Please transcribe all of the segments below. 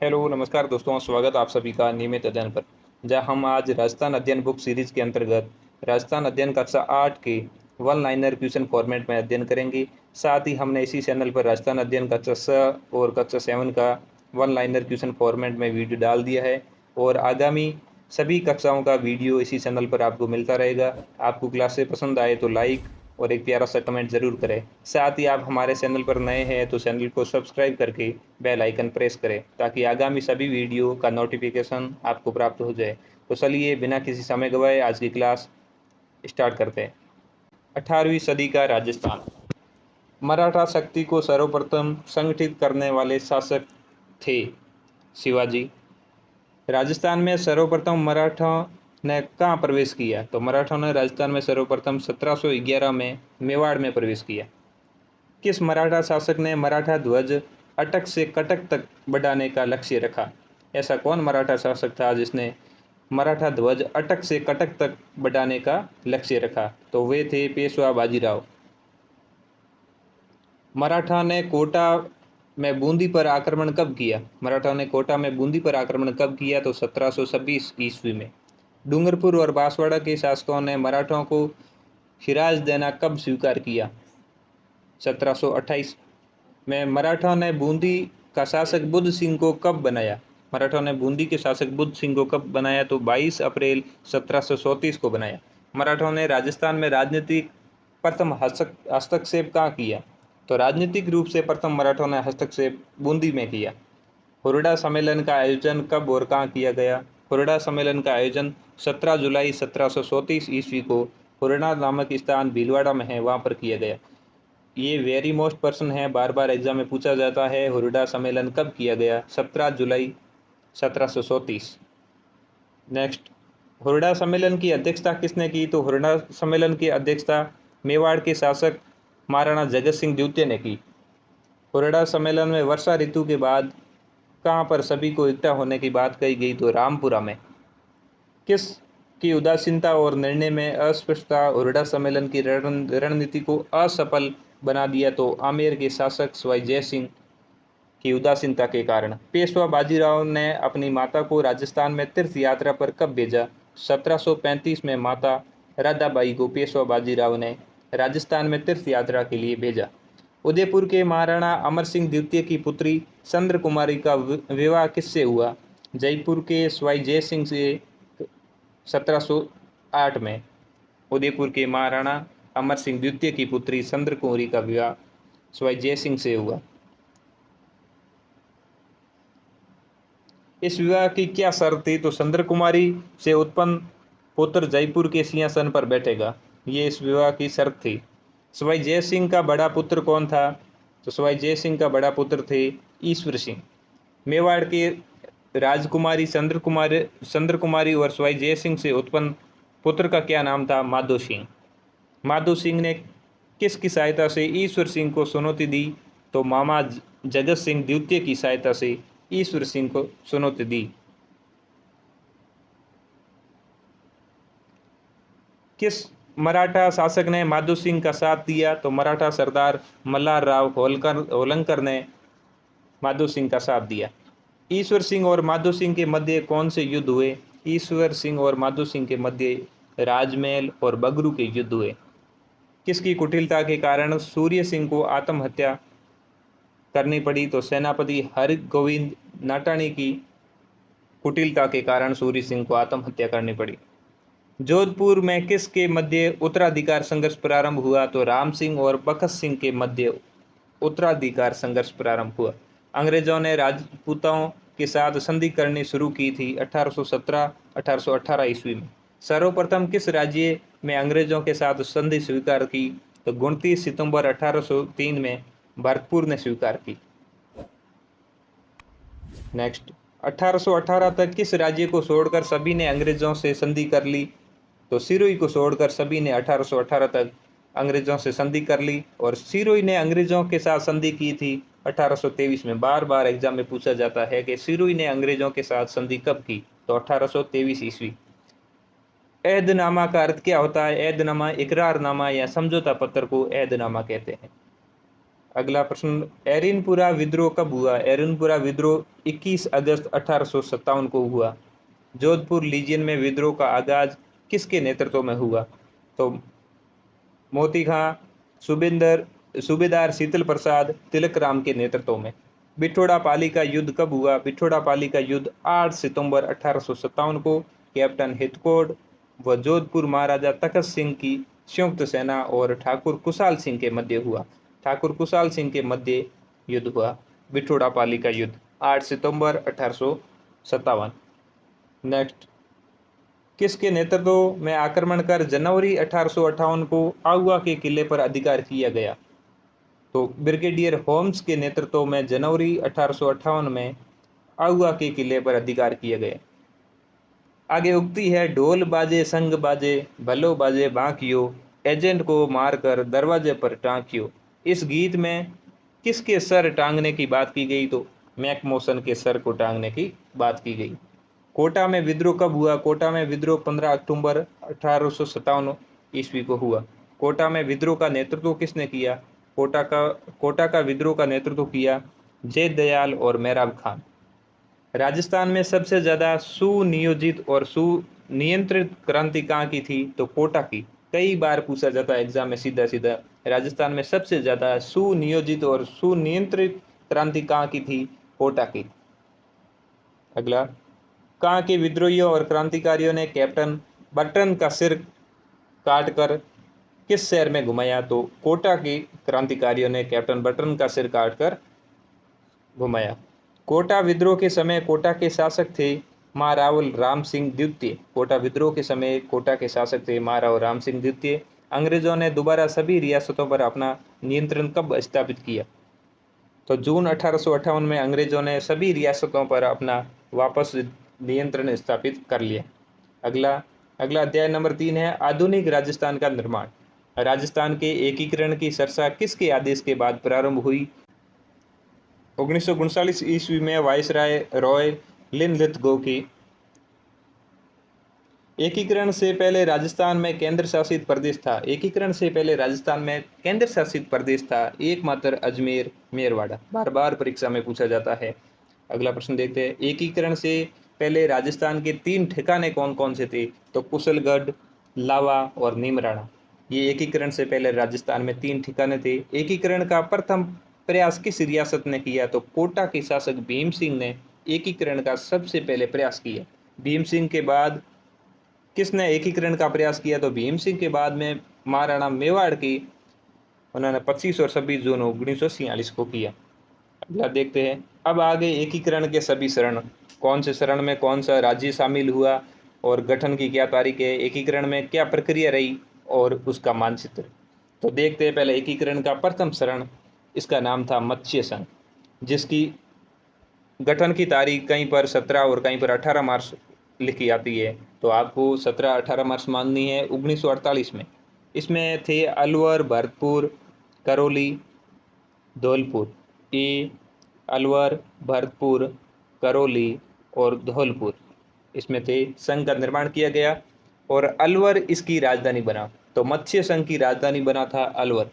Hello नमस्कार दोस्तों, स्वागत आप सभी का नियमित अध्ययन पर। जहाँ हम आज राजस्थान अध्ययन बुक सीरीज के अंतर्गत राजस्थान अध्ययन कक्षा 8 के वन लाइनर क्वेश्चन फॉर्मेट में अध्ययन करेंगे। साथ ही हमने इसी चैनल पर राजस्थान अध्ययन कक्षा 6 और कक्षा 7 का वन लाइनर क्वेश्चन फॉर्मेट में वीडियो डाल दिया है और आगामी सभी कक्षाओं का वीडियो इसी चैनल पर आपको मिलता रहेगा। आपको क्लासें पसंद आए तो लाइक और एक प्यारा सा कमेंट ज़रूर करें। साथ ही आप हमारे चैनल पर नए हैं तो चैनल को सब्सक्राइब करके बेल आइकन प्रेस करें ताकि आगामी सभी वीडियो का नोटिफिकेशन आपको प्राप्त हो जाए। तो चलिए बिना किसी समय गवाए आज की क्लास स्टार्ट करते हैं। 18वीं सदी का राजस्थान। मराठा शक्ति को सर्वप्रथम संगठित करने वाले शासक थे शिवाजी। राजस्थान में सर्वप्रथम मराठा ने कहाँ प्रवेश किया? तो मराठों ने राजस्थान में सर्वप्रथम 1711 में मेवाड़ में प्रवेश किया। किस मराठा शासक ने मराठा ध्वज अटक से कटक तक बढ़ाने का लक्ष्य रखा? ऐसा कौन मराठा शासक था जिसने मराठा ध्वज अटक से कटक तक बढ़ाने का लक्ष्य रखा? तो वे थे पेशवा बाजीराव। मराठा ने कोटा में बूंदी पर आक्रमण कब किया? मराठा ने कोटा में बूंदी पर आक्रमण कब किया? तो 1726 ईस्वी में। डूंगरपुर और बांसवाड़ा के शासकों ने मराठों को खिराज देना कब स्वीकार किया? 1728 में। मराठों ने बूंदी का शासक बुद्ध सिंह को कब बनाया? मराठों ने बूंदी के शासक बुद्ध सिंह को कब बनाया? तो 22 अप्रैल 1734 को बनाया। मराठों ने राजस्थान में राजनीतिक प्रथम हस्तक्षेप कहाँ किया? तो राजनीतिक रूप से प्रथम मराठों ने हस्तक्षेप बूंदी में किया। हुरडा सम्मेलन का आयोजन कब और कहाँ किया गया? हुरडा सम्मेलन का आयोजन 17 जुलाई 1734 ईस्वी को हुरडा नामक स्थान भीलवाड़ा में है, वहाँ पर किया गया। ये वेरी मोस्ट पर्सन है, बार बार एग्जाम में पूछा जाता है। हुरडा सम्मेलन कब किया गया? 17 जुलाई 1734। नेक्स्ट, हुरडा सम्मेलन की अध्यक्षता किसने की? तो हुरडा सम्मेलन की अध्यक्षता मेवाड़ के शासक महाराणा जगत सिंह द्वितीय ने की। हुरडा सम्मेलन में वर्षा ऋतु के बाद कहाँ पर सभी को इकट्ठा होने की बात कही गई? तो रामपुरा में। किस की उदासीनता और निर्णय में अस्पष्टता हुरडा सम्मेलन की रणनीति को असफल बना दिया? तो आमेर के शासक सवाई जय सिंह की उदासीनता के कारण। पेशवा बाजीराव ने अपनी माता को राजस्थान में तीर्थ यात्रा पर कब भेजा? 1735 में माता राधाबाई को पेशवा बाजीराव ने राजस्थान में तीर्थ यात्रा के लिए भेजा। उदयपुर के महाराणा अमर सिंह द्वितीय की पुत्री चंद्र कुमारी का विवाह किससे हुआ? जयपुर के सवाई जय सिंह से 1708 में। उदयपुर के महाराणा अमर सिंह द्वितीय की पुत्री चंद्र कुमारी का विवाह सवाई जय सिंह से हुआ। इस विवाह की क्या शर्त थी? तो चंद्र कुमारी से उत्पन्न पुत्र जयपुर के सिंहासन पर बैठेगा, ये इस विवाह की शर्त थी। सवाई जय सिंह का बड़ा पुत्र कौन था? तो सवाई जय सिंह का बड़ा पुत्र थे ईश्वर सिंह। मेवाड़ के राजकुमारी चंद्र कुमारी और सवाई जय सिंह से उत्पन्न पुत्र का क्या नाम था? माधो सिंह। माधो सिंह ने किसकी सहायता से ईश्वर सिंह को चुनौती दी? तो मामा जगत सिंह द्वितीय की सहायता से ईश्वर सिंह को चुनौती दी। किस मराठा शासक ने माधो सिंह का साथ दिया? तो मराठा सरदार मल्हार राव होलकर ने माधो सिंह का साथ दिया। ईश्वर सिंह और माधो सिंह के मध्य कौन से युद्ध हुए? ईश्वर सिंह और माधो सिंह के मध्य राजमहल और बगरू के युद्ध हुए। किसकी कुटिलता के कारण सूर्य सिंह को आत्महत्या करनी पड़ी? तो सेनापति हरगोविंद नाटाणी की कुटिलता के कारण सूर्य सिंह को आत्महत्या करनी पड़ी। जोधपुर में किसके मध्य उत्तराधिकार संघर्ष प्रारंभ हुआ? तो राम सिंह और बखत सिंह के मध्य उत्तराधिकार संघर्ष प्रारंभ हुआ। अंग्रेजों ने राजपूतों के साथ संधि करनी शुरू की थी 1817-1818 ईस्वी में। सर्वप्रथम किस राज्य में अंग्रेजों के साथ संधि स्वीकार की? तो 29 सितंबर 1803 में भरतपुर ने स्वीकार की। नेक्स्ट, 1818 तक किस राज्य को छोड़कर सभी ने अंग्रेजों से संधि कर ली? तो सिरोही को छोड़कर सभी ने 1818 तक अंग्रेजों से संधि कर ली। और सिरोही ने अंग्रेजों के साथ संधि की थी 1823 में। बार बार एग्जाम में पूछा जाता है कि सिरोही ने अंग्रेजों के साथ संधि कब की? तो 1823 ईस्वी। ऐहदनामा का अर्थ क्या होता है? ऐहदनामा इकरारनामा या समझौता पत्र को ऐहदनामा कहते हैं। अगला प्रश्न, एरिनपुरा विद्रोह कब हुआ? एरिनपुरा विद्रोह 21 अगस्त 1857 को हुआ। जोधपुर लीजियन में विद्रोह का आगाज किसके नेतृत्व में हुआ? तो मोती खां, सूबेदार शीतल प्रसाद, तिलक राम के नेतृत्व में। बिठोड़ा पाली का युद्ध कब हुआ? बिठोड़ा पाली का युद्ध 8 सितंबर 1857 को कैप्टन हितकोड व जोधपुर महाराजा तखत सिंह की संयुक्त सेना और ठाकुर कुशाल सिंह के मध्य हुआ। ठाकुर कुशाल सिंह के मध्य युद्ध हुआ बिठोड़ा पाली का युद्ध 8 सितंबर 1857। नेक्स्ट, किसके नेतृत्व में आक्रमण कर जनवरी 1858 को आहुआ के किले पर अधिकार किया गया? तो ब्रिगेडियर होम्स के नेतृत्व में जनवरी 1858 में आहुआ के किले पर अधिकार किया गया। आगे उक्ति है, ढोल बाजे संग बाजे, भलो बाजे बांकियो, एजेंट को मारकर दरवाजे पर टांकियो। इस गीत में किसके सर टांगने की बात की गई? तो मैकमोसन के सर को टांगने की बात की गई। कोटा में विद्रोह कब हुआ? कोटा में विद्रोह 15 अक्टूबर 1857 ईस्वी को हुआ। कोटा में विद्रोह का नेतृत्व किसने किया? कोटा का विद्रोह का नेतृत्व किया जयदयाल और मेहराब खान। राजस्थान में सबसे ज़्यादा सुनियोजित और सुनियंत्रित क्रांति कहाँ की थी? तो कोटा की। कई बार पूछा जाता है एग्जाम में सीधा सीधा, राजस्थान में सबसे ज़्यादा सुनियोजित और सुनियंत्रित क्रांति कहाँ की थी? कोटा की। अगला, कहाँ के विद्रोहियों और क्रांतिकारियों ने कैप्टन बर्टन का सिर काटकर किस शहर में घुमाया? तो कोटा के क्रांतिकारियों ने कैप्टन बर्टन का सिर काटकर घुमाया। कोटा विद्रोह के समय कोटा के शासक थे महाराव राम सिंह द्वितीय। कोटा विद्रोह के समय कोटा के शासक थे महाराव राम सिंह द्वितीय। अंग्रेजों ने दोबारा सभी रियासतों पर अपना नियंत्रण कब स्थापित किया? तो जून 1858 में अंग्रेजों ने सभी रियासतों पर अपना वापस नियंत्रण स्थापित कर लिया। अगला अध्याय नंबर 3 है आधुनिक राजस्थान का निर्माण। राजस्थान के एकीकरण की चर्चा किसके आदेश के बाद प्रारंभ हुई? 1939 ईस्वी में वायसराय रॉय लिनलिथगो की। एकीकरण से पहले राजस्थान में केंद्र शासित प्रदेश था। एकीकरण से पहले राजस्थान में केंद्र शासित प्रदेश था एकमात्र अजमेर मेरवाड़ा। बार बार परीक्षा में पूछा जाता है। अगला प्रश्न देखते हैं, एकीकरण से पहले राजस्थान के 3 ठिकाने कौन कौन से थे? तो कुशलगढ़, लावा और नीमराणा। ये एकीकरण से पहले राजस्थान में 3 ठिकाने थे। एकीकरण का प्रथम प्रयास किस रियासत ने किया? तो कोटा के शासक भीम सिंह ने एकीकरण का सबसे पहले प्रयास किया। भीम सिंह के बाद किसने एकीकरण का प्रयास किया? तो भीम सिंह के बाद में महाराणा मेवाड़ की उन्होंने 25 और 26 जून 1946 को किया। अगला देखते हैं, अब आगे एकीकरण के सभी चरण, कौन से चरण में कौन सा राज्य शामिल हुआ और गठन की क्या तारीख है, एकीकरण में क्या प्रक्रिया रही और उसका मानचित्र। तो देखते हैं पहले एकीकरण का प्रथम चरण, इसका नाम था मत्स्य संघ, जिसकी गठन की तारीख कहीं पर 17 और कहीं पर 18 मार्च लिखी आती है। तो आपको 17-18 मार्च माननी है 1948 में। इसमें थे अलवर, भरतपुर, करौली, धौलपुर। ये अलवर, भरतपुर, करौली और धौलपुर इसमें थे। संघ का निर्माण किया गया और अलवर इसकी राजधानी बना। तो मत्स्य संघ की राजधानी बना था अलवर।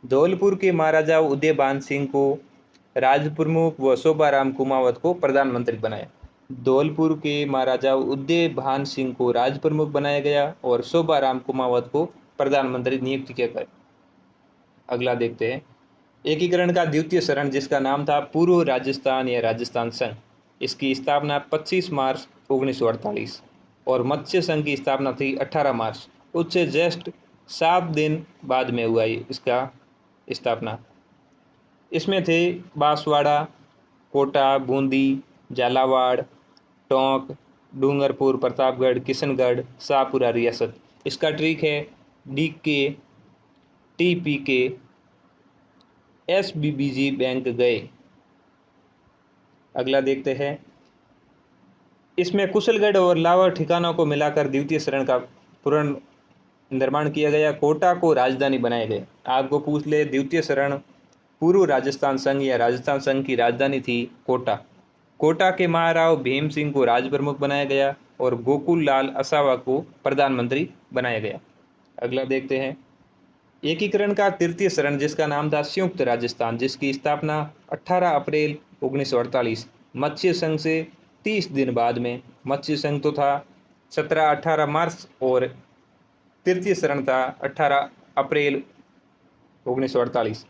धौलपुर के महाराजा उदयभान सिंह को राजप्रमुख व शोभाराम कुमावत को प्रधानमंत्री बनाया। धौलपुर के महाराजा उदयभान सिंह को राजप्रमुख बनाया गया और शोभाराम कुमावत को प्रधानमंत्री नियुक्त किया गया। अगला देखते हैं, एकीकरण का द्वितीय चरण जिसका नाम था पूर्व राजस्थान या राजस्थान संघ, इसकी स्थापना 25 मार्च 1948 और मत्स्य संघ की स्थापना थी 18 मार्च। उससे जस्ट 7 दिन बाद में हुआ इसका स्थापना। इसमें थे बांसवाड़ा, कोटा, बूंदी, झालावाड़, टोंक, डूंगरपुर, प्रतापगढ़, किशनगढ़, शाहपुरा रियासत। इसका ट्रिक है DK, TPK, SBBG बैंक गए। अगला देखते हैं, इसमें कुशलगढ़ और लावा ठिकानों को मिलाकर द्वितीय चरण का पूर्ण निर्माण किया गया। कोटा को राजधानी बनाया गया। आपको पूछ ले द्वितीय चरण पूर्व राजस्थान संघ या राजस्थान संघ की राजधानी थी कोटा। कोटा के महाराव भीम सिंह को राजप्रमुख बनाया गया और गोकुल लाल असावा को प्रधानमंत्री बनाया गया। अगला देखते हैं, एकीकरण का तृतीय चरण जिसका नाम था संयुक्त राजस्थान, जिसकी स्थापना 18 अप्रैल 1948 मत्स्य संघ से 30 दिन बाद में। मत्स्य संघ तो था 17-18 मार्च और तृतीय चरण था 18 अप्रैल 1948।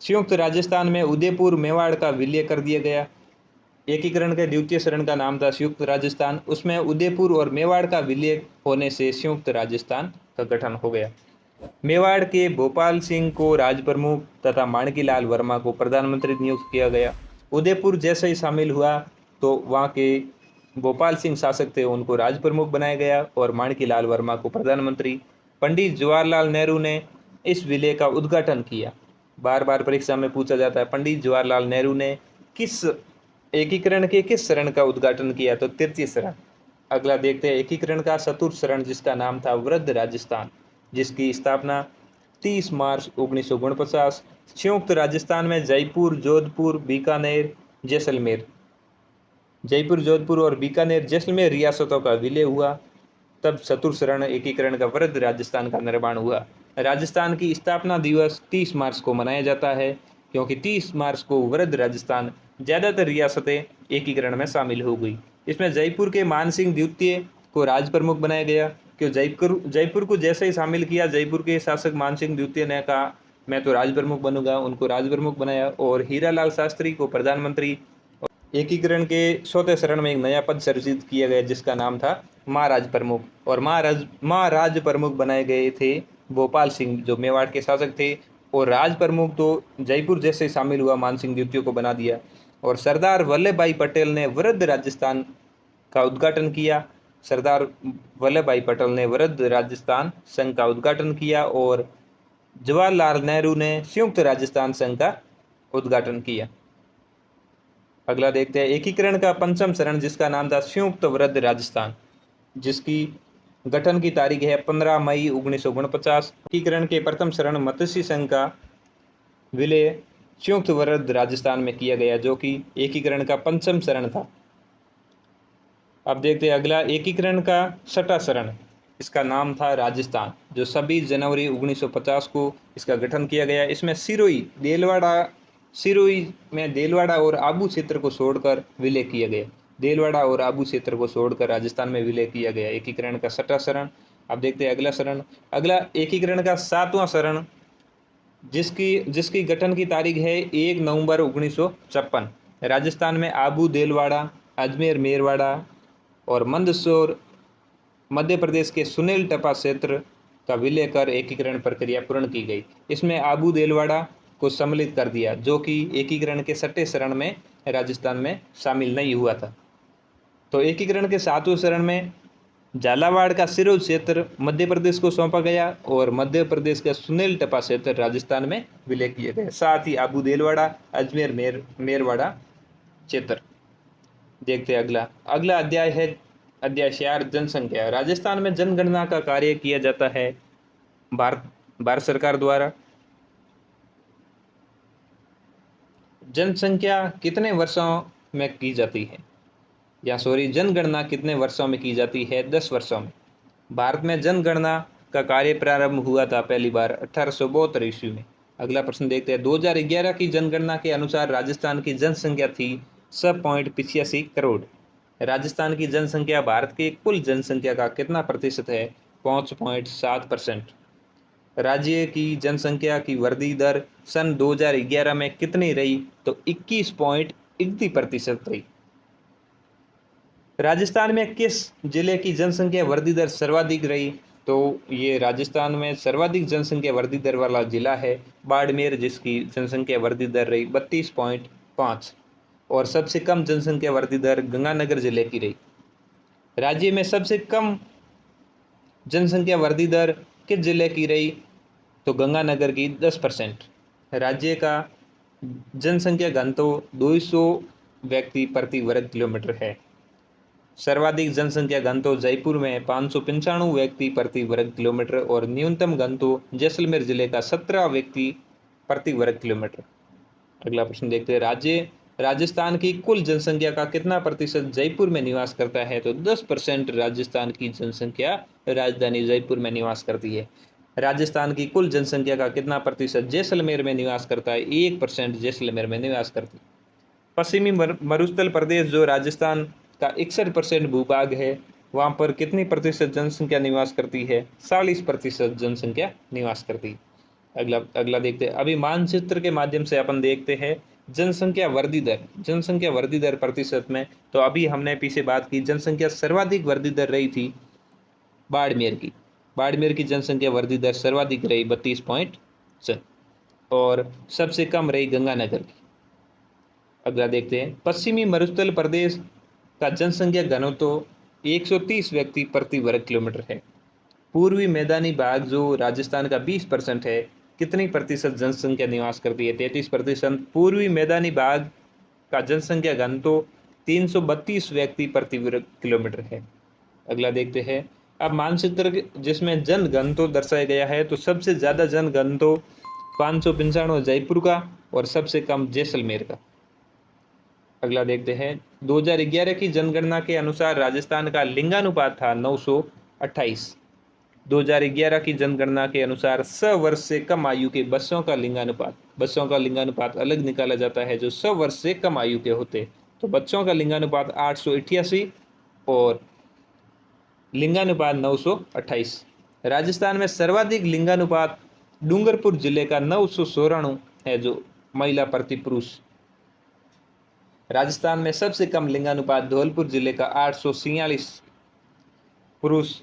संयुक्त राजस्थान में उदयपुर मेवाड़ का विलय कर दिया गया। एकीकरण के द्वितीय चरण का नाम था संयुक्त राजस्थान, उसमें उदयपुर और मेवाड़ का विलय होने से संयुक्त राजस्थान का गठन हो गया। मेवाड़ के भोपाल सिंह को राज प्रमुख तथा माणकीलाल वर्मा को प्रधानमंत्री नियुक्त किया गया। उदयपुर जैसे ही शामिल हुआ तो वहाँ के भोपाल सिंह शासक थे, उनको राज प्रमुख बनाया गया और माणकीलाल वर्मा को प्रधानमंत्री। पंडित जवाहरलाल नेहरू ने इस विलय का उद्घाटन किया। बार बार परीक्षा में पूछा जाता है, पंडित जवाहरलाल नेहरू ने किस एकीकरण के किस चरण का उद्घाटन किया, तो तृतीय चरण। अगला देखते हैं एकीकरण का चतुर्थ चरण जिसका नाम था वृद्ध राजस्थान, जिसकी स्थापना 30 मार्च 1949। संयुक्त राजस्थान में जयपुर, जोधपुर, बीकानेर, जैसलमेर, जयपुर, जोधपुर और बीकानेर, जैसलमेर रियासतों का विलय हुआ। तब चतुर्थ चरण एकीकरण का वृद्ध राजस्थान का निर्माण हुआ। राजस्थान की स्थापना दिवस 30 मार्च को मनाया जाता है, क्योंकि 30 मार्च को वृद्ध राजस्थान ज़्यादातर रियासतें एकीकरण में शामिल हो गई। इसमें जयपुर के मानसिंह द्वितीय को राज प्रमुख बनाया गया। क्यों जयपुर को जैसे ही शामिल किया, जयपुर के शासक मानसिंह द्वितीय ने कहा मैं तो राज प्रमुख बनूंगा, उनको राज प्रमुख बनाया और हीरालाल शास्त्री को प्रधानमंत्री। एकीकरण के चौथे चरण में एक नया पद सृजित किया गया जिसका नाम था महाराज प्रमुख, और महाराज प्रमुख बनाए गए थे भोपाल सिंह जो मेवाड़ के शासक थे, और राज प्रमुख तो जयपुर जैसे शामिल हुआ मानसिंह द्वितीय को बना दिया। और सरदार वल्लभ भाई पटेल ने वृद्ध राजस्थान का उद्घाटन किया। सरदार वल्लभ भाई पटेल ने वृद्ध राजस्थान संघ का उद्घाटन किया और जवाहरलाल नेहरू ने संयुक्त राजस्थान संघ का उद्घाटन किया। अगला देखते हैं एकीकरण का पंचम चरण जिसका नाम था संयुक्त वृद्ध राजस्थान, जिसकी गठन की तारीख है 15 मई 1949। एकीकरण के प्रथम चरण मत्स्य संघ का विलय संयुक्त वृद्ध राजस्थान में किया गया, जो कि एकीकरण का पंचम चरण था। अब देखते हैं अगला एकीकरण का छठा चरण, इसका नाम था राजस्थान, जो 26 जनवरी 1950 को इसका गठन किया गया। इसमें सिरोही में देलवाड़ा और आबू क्षेत्र को छोड़कर विलय किया गया। देलवाड़ा और आबू क्षेत्र को छोड़कर राजस्थान में विलय किया गया। एकीकरण का छठा चरण। अब देखते हैं अगला चरण। अगला एकीकरण का सातवां चरण जिसकी गठन की तारीख है 1 नवंबर 1956। राजस्थान में आबू, देलवाड़ा, अजमेर, मेरवाड़ा और मंदसौर, मध्य प्रदेश के सुनील टपा क्षेत्र का विलय कर एकीकरण प्रक्रिया पूर्ण की गई। इसमें आबू देलवाड़ा को सम्मिलित कर दिया, जो कि एकीकरण के छठे चरण में राजस्थान में शामिल नहीं हुआ था। तो एकीकरण के सातवें चरण में झालावाड़ का सिरोही क्षेत्र मध्य प्रदेश को सौंपा गया और मध्य प्रदेश का सुनील टपा क्षेत्र राजस्थान में विलय किए गए। साथ ही आबू देलवाड़ा, अजमेर, मेरवाड़ा क्षेत्र। देखते हैं अगला अध्याय है अध्याय 4 जनसंख्या। राजस्थान में जनगणना का कार्य किया जाता है भारत सरकार द्वारा। जनसंख्या कितने वर्षों में की जाती है, जनगणना कितने वर्षों में की जाती है? 10 वर्षों में। भारत में जनगणना का कार्य प्रारंभ हुआ था पहली बार 1872 ईस्वी में। अगला प्रश्न देखते हैं 2011 की जनगणना के अनुसार राजस्थान की जनसंख्या थी 6.85 करोड़। राजस्थान की जनसंख्या भारत की कुल जनसंख्या का कितना प्रतिशत है? 5.7%। राज्य की जनसंख्या की वृद्धि दर सन 2011 में कितनी रही? तो 21.31% रही। राजस्थान में किस जिले की जनसंख्या वृद्धि दर सर्वाधिक रही? तो ये राजस्थान में सर्वाधिक जनसंख्या वृद्धि दर वाला जिला है बाड़मेर, जिसकी जनसंख्या वृद्धि दर रही 32.5, और सबसे कम जनसंख्या वृद्धि दर गंगानगर जिले की रही। राज्य में सबसे कम जनसंख्या वृद्धि दर किस जिले की रही? तो गंगानगर की 10%। राज्य का जनसंख्या घनत्व 200 व्यक्ति प्रति वर्ग किलोमीटर है। सर्वाधिक जनसंख्या घनत्व जयपुर में 595 व्यक्ति प्रति वर्ग किलोमीटर और न्यूनतम घनत्व जैसलमेर जिले का 17 व्यक्ति प्रति वर्ग किलोमीटर। अगला प्रश्न देखते हैं राजस्थान की कुल जनसंख्या का कितना प्रतिशत जयपुर में निवास करता है? तो 10% राजस्थान की जनसंख्या राजधानी जयपुर में निवास करती है। राजस्थान की कुल जनसंख्या का कितना प्रतिशत जैसलमेर में निवास करता है? 1% जैसलमेर में निवास करती है। पश्चिमी मरुस्थल प्रदेश जो राजस्थान का 61% भूभाग है, वहाँ पर कितनी प्रतिशत जनसंख्या निवास करती है? 40% जनसंख्या निवास करती है। अगला अगला देखते हैं। अभी मानचित्र के माध्यम से अपन देखते हैं जनसंख्या वृद्धि दर। जनसंख्या वृद्धि दर प्रतिशत में, तो अभी हमने पीछे बात की, जनसंख्या सर्वाधिक वृद्धि दर रही थी बाड़मेर की। बाड़मेर की जनसंख्या वृद्धि दर सर्वाधिक रही 32.7, और सबसे कम रही गंगानगर की। अगला देखते हैं। पश्चिमी मरुस्थल प्रदेश का जनसंख्या घनत्व 130 व्यक्ति प्रति वर्ग किलोमीटर है। पूर्वी मैदानी भाग जो राजस्थान का 20% है, कितनी प्रतिशत जनसंख्या निवास करती है? 33%। पूर्वी मैदानी भाग का जनसंख्या घनत्व 332 व्यक्ति प्रति वर्ग किलोमीटर है। अगला देखते हैं। अब मानचित्र जिसमें जन घनत्व दर्शाया गया है, तो सबसे ज्यादा जन घनत्व 595 जयपुर का और सबसे कम जैसलमेर का। अगला देखते हैं। 2011 की जनगणना के अनुसार राजस्थान का लिंगानुपात था 928। 2011 की जनगणना के अनुसार 100 वर्ष से कम आयु के बच्चों का लिंगानुपात अलग निकाला जाता है जो 100 वर्ष से कम आयु के होते। तो बच्चों का लिंगानुपात 888 और लिंगानुपात 928। राजस्थान में सर्वाधिक लिंगानुपात डूंगरपुर जिले का 994 है जो महिला प्रति पुरुष। राजस्थान में सबसे कम लिंगानुपात धौलपुर जिले का 846 पुरुष।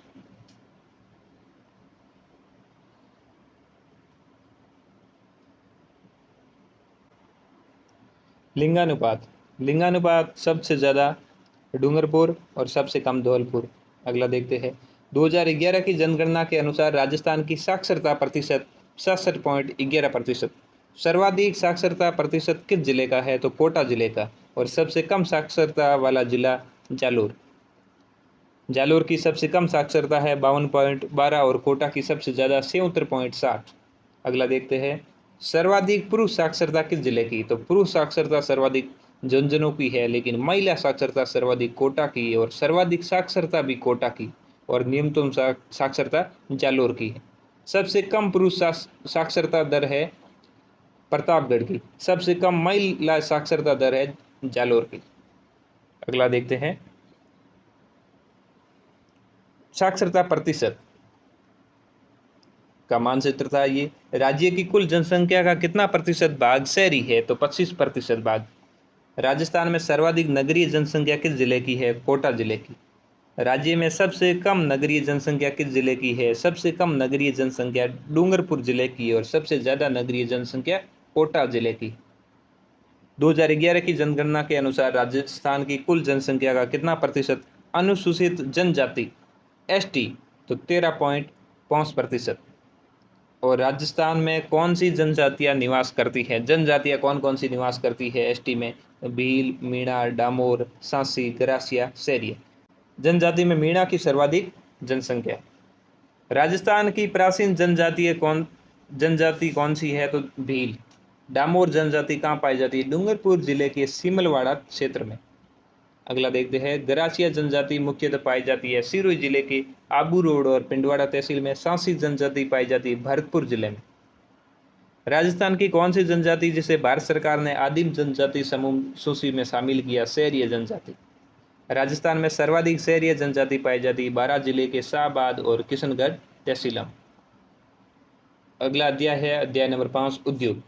लिंगानुपात सबसे ज़्यादा डूंगरपुर और सबसे कम धौलपुर। अगला देखते हैं। 2011 की जनगणना के अनुसार राजस्थान की साक्षरता प्रतिशत 67.11%। सर्वाधिक साक्षरता प्रतिशत किस जिले का है? तो कोटा जिले का, और सबसे कम साक्षरता वाला जिला जालोर। जालोर की सबसे कम साक्षरता है 52.12 और कोटा की सबसे ज़्यादा 76.60। अगला देखते हैं। सर्वाधिक पुरुष साक्षरता किस जिले की? तो पुरुष साक्षरता सर्वाधिक झुंझुनू की है, लेकिन महिला साक्षरता सर्वाधिक कोटा की और सर्वाधिक साक्षरता भी कोटा की और न्यूनतम साक्षरता जालोर की है। सबसे कम पुरुष साक्षरता दर है प्रतापगढ़ की, सबसे कम महिला साक्षरता दर है जालोर की। अगला देखते हैं। साक्षरता प्रतिशत का मानचित्र था ये। राज्य की कुल जनसंख्या का कितना प्रतिशत भाग शहरी है? तो 25% भाग। राजस्थान में सर्वाधिक नगरीय जनसंख्या किस जिले की है? कोटा जिले की। राज्य में सबसे कम नगरीय जनसंख्या किस जिले की है? सबसे कम नगरीय जनसंख्या डूंगरपुर जिले की और सबसे ज्यादा नगरीय जनसंख्या कोटा जिले की। 2011 की जनगणना के अनुसार राजस्थान की कुल जनसंख्या का कितना प्रतिशत अनुसूचित जनजाति एसटी? तो 13.5%। और राजस्थान में कौन सी जनजातियां निवास करती हैं? जनजातियां कौन कौन सी निवास करती है एसटी में? भील, मीणा, डामोर, सांसी, गरासिया, सैरिया। जनजाति में मीणा की सर्वाधिक जनसंख्या। राजस्थान की प्राचीन जनजाति कौन सी है? तो भील। डामोर जनजाति कहाँ पाई जाती है? डूंगरपुर जिले के सिमलवाड़ा क्षेत्र में। अगला देखते हैं। गरासिया जनजाति मुख्यतः पाई जाती है सिरोही जिले के आबू रोड और पिंडवाड़ा तहसील में। सांसी जनजाति पाई जाती है भरतपुर जिले में। राजस्थान की कौन सी जनजाति जिसे भारत सरकार ने आदिम जनजाति समूह सूची में शामिल किया? शहरीय जनजाति। राजस्थान में सर्वाधिक शहरीय जनजाति पाई जाती है बारां जिले के शाहबाद और किशनगढ़ तहसीलों। अगला अध्याय है अध्याय नंबर 5 उद्योग।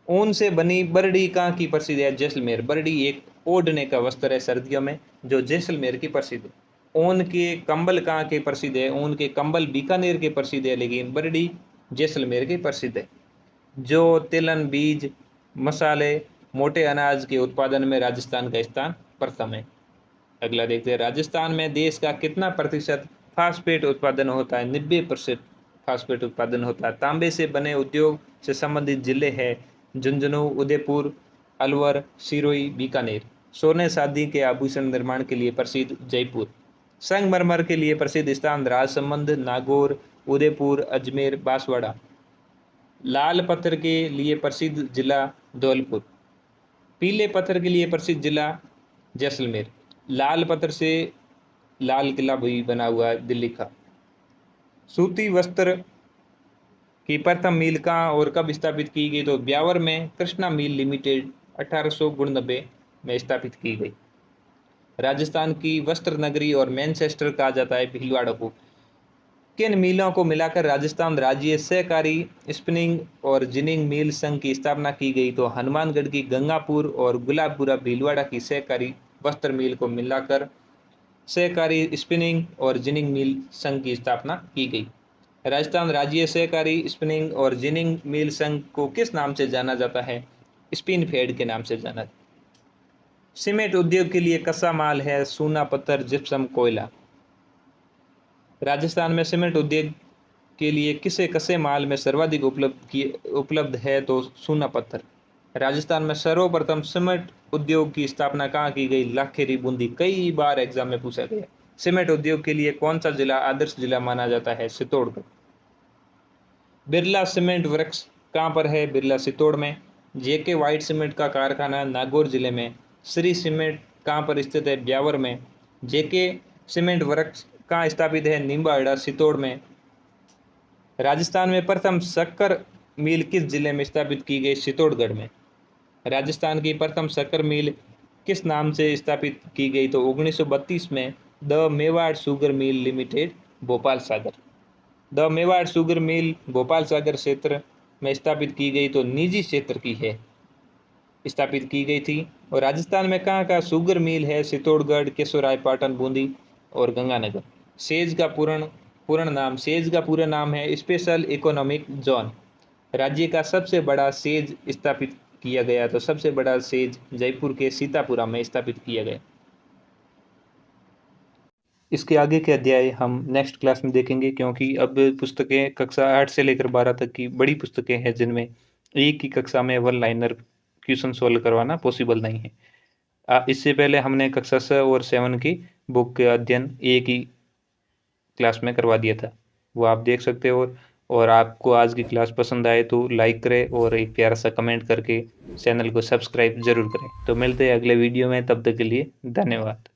ऊन से बनी बरडी कहाँ की प्रसिद्ध है? जैसलमेर। बरडी एक ओढ़ने का वस्त्र है सर्दियों में जो जैसलमेर की प्रसिद्ध है। ऊन के कंबल कहाँ के प्रसिद्ध है? ऊन के कंबल बीकानेर के प्रसिद्ध है, लेकिन बरडी जैसलमेर के प्रसिद्ध है। जो तिलहन, बीज, मसाले, मोटे अनाज के उत्पादन में राजस्थान का स्थान प्रथम है। अगला देखते हैं। राजस्थान में देश का कितना प्रतिशत फास्फेट उत्पादन होता है? 90% फास्फेट उत्पादन होता है। तांबे से बने उद्योग से संबंधित जिले हैं झुंझुनू, उदयपुर, अलवर, सिरोही, बीकानेर। सोने चांदी के आभूषण निर्माण के लिए प्रसिद्ध जयपुर। संगमरमर के लिए प्रसिद्ध स्थान राजसमंद, नागौर, उदयपुर, अजमेर, बांसवाड़ा। लाल पत्थर के लिए प्रसिद्ध जिला धौलपुर। पीले पत्थर के लिए प्रसिद्ध जिला जैसलमेर। लाल पत्थर से लाल किला भी बना हुआ है दिल्ली का। सूती वस्त्र की प्रथम मिल कहाँ और कब स्थापित की गई? तो ब्यावर में कृष्णा मिल लिमिटेड 1899 में स्थापित की गई। राजस्थान की वस्त्र नगरी और मैनचेस्टर कहा जाता है भीलवाड़ा को। किन मिलों को मिलाकर राजस्थान राज्य सहकारी स्पिनिंग और जिनिंग मिल संघ की स्थापना की गई? तो हनुमानगढ़ की गंगापुर और गुलाबपुरा भीलवाड़ा की सहकारी वस्त्र मिल को मिलाकर सहकारी स्पिनिंग और जिनिंग मिल संघ की स्थापना की गई। राजस्थान राज्य सहकारी स्पिनिंग और जिनिंग मिल संघ को किस नाम से जाना जाता है? स्पिन फेड के नाम से जाना। सीमेंट उद्योग के लिए कच्चा माल है चूना, पत्थर, जिप्सम, कोयला। राजस्थान में सीमेंट उद्योग के लिए किसे कच्चे माल में सर्वाधिक उपलब्ध है? तो चूना पत्थर। राजस्थान में सर्वप्रथम सीमेंट उद्योग की स्थापना कहाँ की गई? लाखेरी, बूंदी। कई बार एग्जाम में पूछा गया। सीमेंट उद्योग के लिए कौन सा जिला आदर्श जिला माना जाता है? चित्तौड़गढ़। बिरला सीमेंट वर्क्स कहाँ पर है? बिरला चित्तौड़ में। जेके वाइट सीमेंट का कारखाना नागौर जिले में। श्री सीमेंट कहाँ पर स्थित है? ब्यावर में। जेके सीमेंट वर्क्स कहाँ स्थापित है? निम्बाहेड़ा, चित्तौड़ में। राजस्थान में प्रथम शक्कर मिल किस जिले में स्थापित की गई? चित्तौड़गढ़ में। राजस्थान की प्रथम शक्कर मिल किस नाम से स्थापित की गई? तो 1932 में the Mewar sugar mill limited, Bhopal Sagar. The Mewar sugar mill Bhopal Sagar क्षेत्र में स्थापित की गई, तो निजी क्षेत्र की है, स्थापित की गई थी। और राजस्थान में कहाँ का शुगर मिल है? चित्तौड़गढ़, केशोराय पाटन, बूंदी और गंगानगर। सेज का पूरा नाम है स्पेशल इकोनॉमिक जोन। राज्य का सबसे बड़ा सेज स्थापित किया गया, तो सबसे बड़ा सेज जयपुर के सीतापुरा में स्थापित किया गया। इसके आगे के अध्याय हम नेक्स्ट क्लास में देखेंगे, क्योंकि अब पुस्तकें कक्षा 8 से लेकर 12 तक की बड़ी पुस्तकें हैं, जिनमें एक ही कक्षा में वन लाइनर क्वेश्चन सोल्व करवाना पॉसिबल नहीं है। इससे पहले हमने कक्षा 6 और 7 की बुक का अध्ययन एक ही क्लास में करवा दिया था, वो आप देख सकते हो। और आपको आज की क्लास पसंद आए तो लाइक करें और एक प्यारा सा कमेंट करके चैनल को सब्सक्राइब जरूर करें। तो मिलते हैं अगले वीडियो में, तब तक के लिए धन्यवाद।